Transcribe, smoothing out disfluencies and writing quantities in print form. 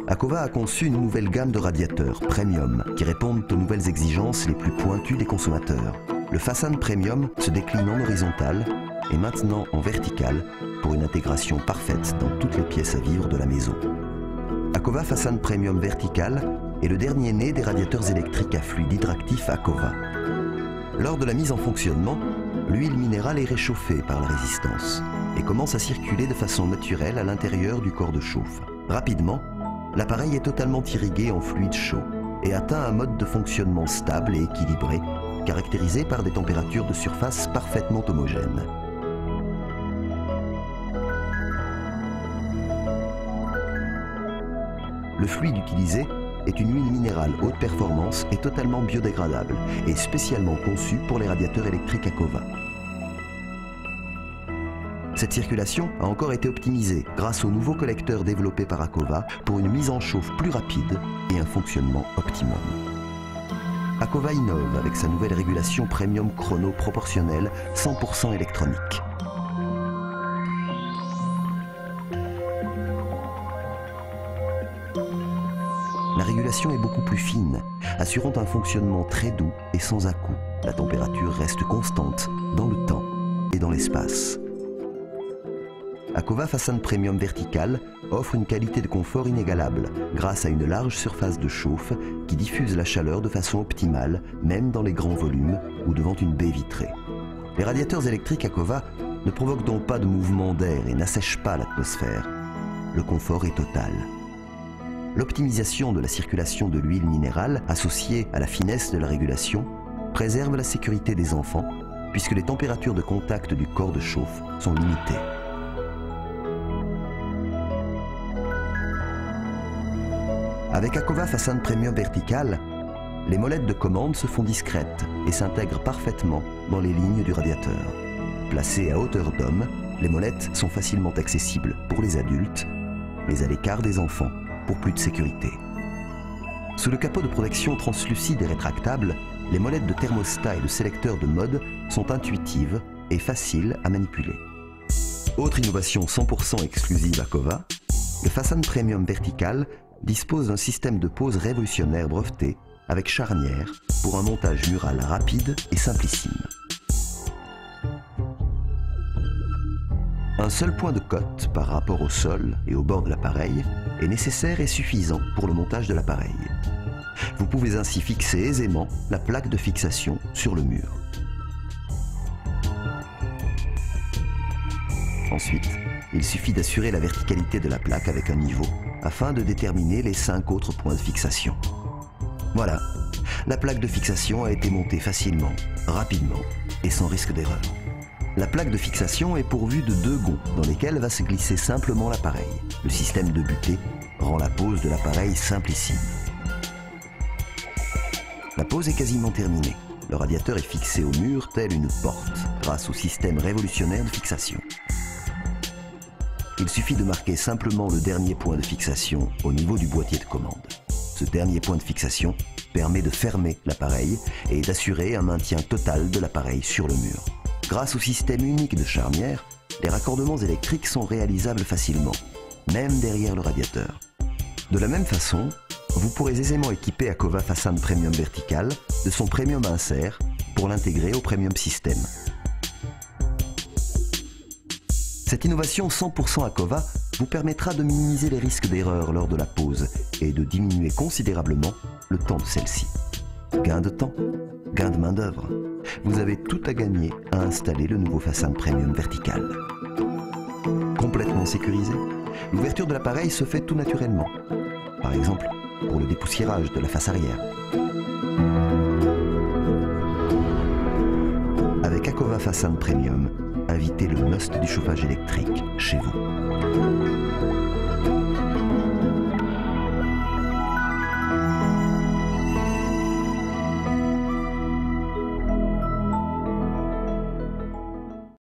Akova a conçu une nouvelle gamme de radiateurs premium qui répondent aux nouvelles exigences les plus pointues des consommateurs. Le Fasan Premium se décline en horizontal et maintenant en vertical pour une intégration parfaite dans toutes les pièces à vivre de la maison. Akova Fasan Premium Vertical est le dernier né des radiateurs électriques à fluide hydractif Akova. Lors de la mise en fonctionnement, l'huile minérale est réchauffée par la résistance et commence à circuler de façon naturelle à l'intérieur du corps de chauffe. Rapidement, l'appareil est totalement irrigué en fluide chaud et atteint un mode de fonctionnement stable et équilibré, caractérisé par des températures de surface parfaitement homogènes. Le fluide utilisé est une huile minérale haute performance et totalement biodégradable et spécialement conçue pour les radiateurs électriques Akova. Cette circulation a encore été optimisée grâce aux nouveaux collecteurs développés par Akova pour une mise en chauffe plus rapide et un fonctionnement optimum. Akova innove avec sa nouvelle régulation premium chrono proportionnelle 100% électronique. La régulation est beaucoup plus fine, assurant un fonctionnement très doux et sans à-coups. La température reste constante dans le temps et dans l'espace. Akova Fasan Premium Vertical offre une qualité de confort inégalable grâce à une large surface de chauffe qui diffuse la chaleur de façon optimale, même dans les grands volumes ou devant une baie vitrée. Les radiateurs électriques Akova ne provoquent donc pas de mouvement d'air et n'assèchent pas l'atmosphère. Le confort est total. L'optimisation de la circulation de l'huile minérale, associée à la finesse de la régulation, préserve la sécurité des enfants, puisque les températures de contact du corps de chauffe sont limitées. Avec Akova Fasan Premium Vertical, les molettes de commande se font discrètes et s'intègrent parfaitement dans les lignes du radiateur. Placées à hauteur d'homme, les molettes sont facilement accessibles pour les adultes, mais à l'écart des enfants, pour plus de sécurité. Sous le capot de protection translucide et rétractable, les molettes de thermostat et de sélecteur de mode sont intuitives et faciles à manipuler. Autre innovation 100% exclusive Akova, le Fasan Premium Vertical dispose d'un système de pose révolutionnaire breveté avec charnière pour un montage mural rapide et simplissime. Un seul point de cote par rapport au sol et au bord de l'appareil est nécessaire et suffisant pour le montage de l'appareil. Vous pouvez ainsi fixer aisément la plaque de fixation sur le mur. Ensuite, il suffit d'assurer la verticalité de la plaque avec un niveau afin de déterminer les 5 autres points de fixation. Voilà, la plaque de fixation a été montée facilement, rapidement et sans risque d'erreur. La plaque de fixation est pourvue de 2 gonds dans lesquels va se glisser simplement l'appareil. Le système de butée rend la pose de l'appareil simplissime. La pose est quasiment terminée. Le radiateur est fixé au mur tel une porte grâce au système révolutionnaire de fixation. Il suffit de marquer simplement le dernier point de fixation au niveau du boîtier de commande. Ce dernier point de fixation permet de fermer l'appareil et d'assurer un maintien total de l'appareil sur le mur. Grâce au système unique de charnière, les raccordements électriques sont réalisables facilement, même derrière le radiateur. De la même façon, vous pourrez aisément équiper Akova Fasan Premium Vertical de son Premium Insert pour l'intégrer au Premium System. Cette innovation 100% Akova vous permettra de minimiser les risques d'erreur lors de la pose et de diminuer considérablement le temps de celle-ci. Gain de temps, gain de main-d'œuvre. Vous avez tout à gagner à installer le nouveau Fasan Premium Vertical. Complètement sécurisé, l'ouverture de l'appareil se fait tout naturellement. Par exemple, pour le dépoussiérage de la face arrière. Avec Akova Fasan Premium, invitez le must du chauffage électrique chez vous.